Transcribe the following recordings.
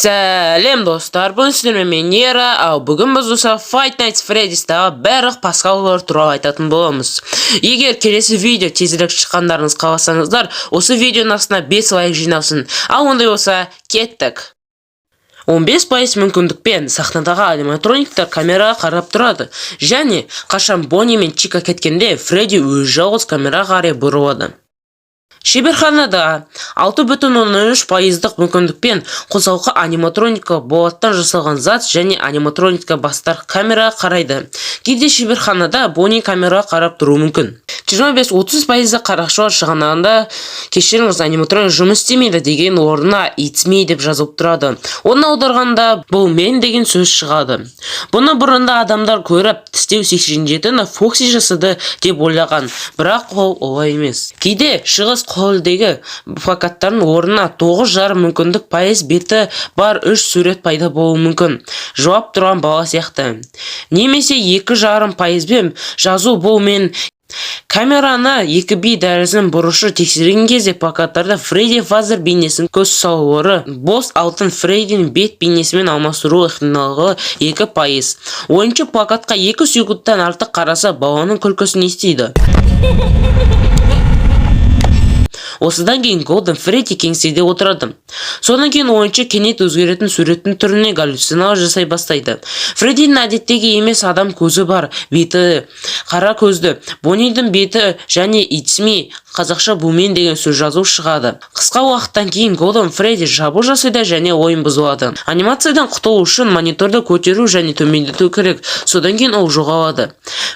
Сәлем достар, бүгін сіздермен мен Ера, бүгін біз осы Five Nights Freddy'стағы барлық пасхалар туралы айтатын боламыз. Егер келесі видео тезірек шыққандарыңыз қаласаңыздар, осы видеоның астына 5 лайк жиналсын. Ал ондай болса, кеттік. 15% мүмкіндікпен сахнадағы аниматрониктер камераға қарап тұрады. Және қашан Бонни мен Чика кеткенде, Фредди өз жалғыз камераға қарай бұрылады. Шеберханада 6,13% мүмкіндікпен қосалқы аниматроника болаттан жасалған зат және аниматроника бастар камераға қарайды. Кейде шеберханада Бонни камераға қарап тұру мүмкін. 25-30% қарақшылар шығанағында кешіріңіз, аниматроник жұмыс істемейді деген орнына It's me деп жазылып тұрады. Оны аударғанда бұл мен деген сөз шығады. Бұны бұрында адамдар көріп, тістеу 87-ні Фокси жасады деп ойлаған, бірақ ол олай емес. Кейде шығыс қолдегі плакаттардың орнына 9,5 мүмкіндік пайыз беті бар 3 сурет пайда болуы мүмкін. Жауап тұрған бала сияқты. Немесе 2,5% жазу бұл мен камераны 2B дәрісінің бұрышы тексерген кезде плакаттарда Фредди Фазер бейнесін көз салуыры, бос алтын Фреддидің бет бейнесімен алмастыру ықтималығы 2%. Ойыншы плакатқа 2 секундтан артық қараса баланың күлкісін естиді. Осыдан кейін Голден Фредди кеңседе отырады. Содан кейін ойыншы кенет өзгеретін суреттің түріне галлюцинация жасай бастайды. Фреддидің әдеттегі емес адам көзі бар, беті қара көзді, Боннидің беті және It's me қазақша бұл мен деген сөз жазу шығады. Қысқа уақыттан кейін Голден Фредди жабу жасайды және ойын бұзылады. Анимациядан құтылу үшін мониторды көтеру және төмендету керек. Содан кейін ол жоғалады.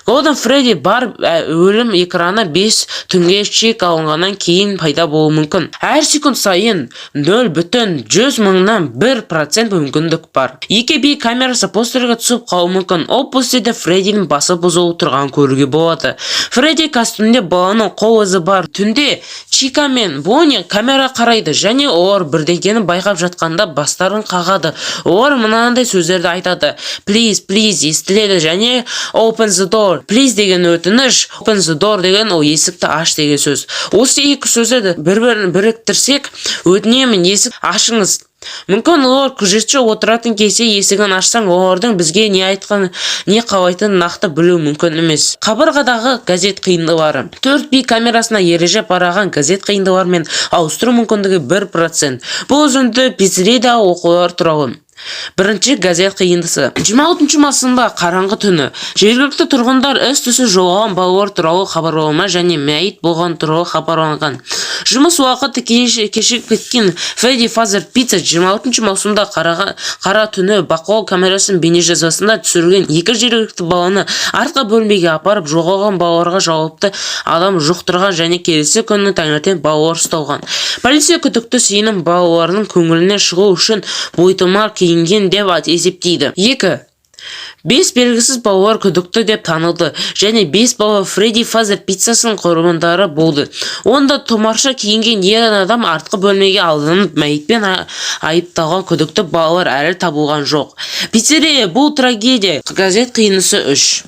Голден Фредди бар өлім экраны 5 түнге чек алынғаннан кейін пайда болуы мүмкін. Әр секунд сайын 0,100,000-нан 1% мүмкіндік бар. 2B камерасы постерге түсіп қалуы мүмкін. Ол постерде Фреддидің басы бұзылып тұрған көруге болады. Фредди костюмде баланың қол ізі бар. Түнде Чика мен Бонни камера қарайды және олар бірдеңені байқап жатқанда бастарын қағады. Олар мынандай сөздерді айтады. Please, естіледі және open the door. Please деген өтініш, open the door деген ол есікті аш деген сөз. Осы екі сөзді бір-бірін біріктірсек, өтінемін есік ашыңыз. Мүмкін олар күзетші отыратын кезде есігін ашсаң, олардың бізге не айтқан, не қалайтынын нақты білу мүмкін емес. Қабырғадағы газет қиындылары. 4B камерасына ереже параған газет қиындылармен ауыстыру мүмкіндігі 1%. Бұл үзінді пиццериядағы оқулар туралы. Бірінші газет қиындысы. 26 маусымда қараңғы түні жергілікті тұрғындар із-түссіз жоғалған балалар туралы хабарлама және мәйіт болған туралы хабарланған. Жұмыс уақыты кешігіп кеткен Фредди Фазер Пицца 26 маусымда қара түні бақылау камерасының бейнежазбасында түсірілген 2 жергілікті баланы артқы бөлмеге апарып жоғалған балаларға жауапты адам жұқтырған және келесі күні таңертең балалар ұсталған. Полиция күдікті сенім балаларының көңіліне шығу үшін бойтұмар киінген деп есептейді. 2. 5 белгісіз балалар күдікті деп танылды және 5 бала Фредди Фазер Пиццасының құрбандары болды. Онда томарша киінген ер адам артқы бөлмеге алынып мәйітпен айыпталған күдікті балалар әлі табылған жоқ. Пиццерия бұл трагедия. Газет қиындысы 3.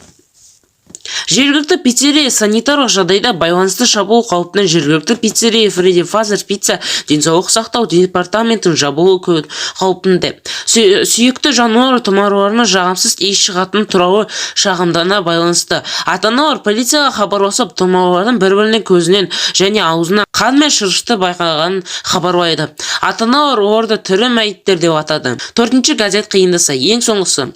Жергілікті пиццерия санитарлық жағдайда байланысты шабуыл қауіптің жергілікті пиццерия Фредди Фазер Пицца денсаулық сақтау департаментінің жабылу қауіпінде. Сүйікті жануар тұмарларының жағымсыз иіс шығатын туралы шағымдана байланысты. Ата-аналар полицияға хабарласып, тұмарлардың бір-бірінің көзінен және аузынан қан мен шырышты байқағанын хабарлайды. Ата-аналар оларды тірі мәйіттер деп атады. 4-ші газет қиындысы, ең соңғысы.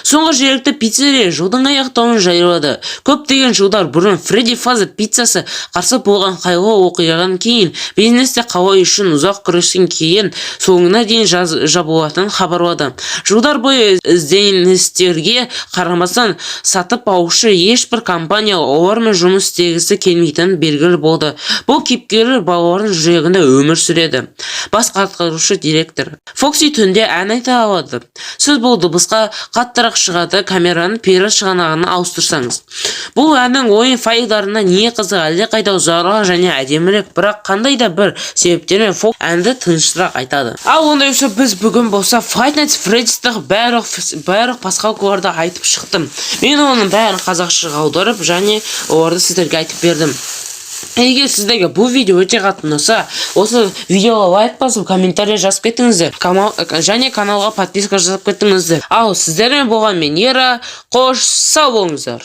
Соңғы жергілікті пиццерия жылдың аяқтауын жариялады. Көптеген жылдар бұрын Фредди Фазер Пиццасы қарсы болған қайғылы оқиғадан кейін бизнесте қалай үшін ұзақ күрескен кейін соңына дейін жабылатынын хабарлады. Жылдар бойы ізденістерге қарамастан сатып алушы ешбір компания олармен жұмыс істегісі келмейтінін белгілі болды. Бұл кейіпкерлер балалардың жүрегінде өмір сүреді. Бас атқарушы директор. Фокси түнде ән айта алады. Сіз бұл дыбысқа қаттырақ шығады, камераның пері шығанағына ауыстырсаңыз. Бұл әннің ойын файлдарына не қызық, әлде қайда ұзарырақ және әдемірек, бірақ қандай да бір себептермен Фокс әнді тыныштырақ айтады. Ал ондай болса біз бүгін болса Five Nights Freddy'стағы барлық пасхалкаларды айтып шықтым. Мен оның бәрін қазақшаға аударып және оларды сіздерге айтып бердім. егер сіздерге бұл видео өте қатты ұнаса, осы видеоға лайк басып, комментарий жазып кетіңіздер. Және каналға подписка жасап кетіңіздер. Ал сіздермен болған мен Ера, қош сау болыңыздар.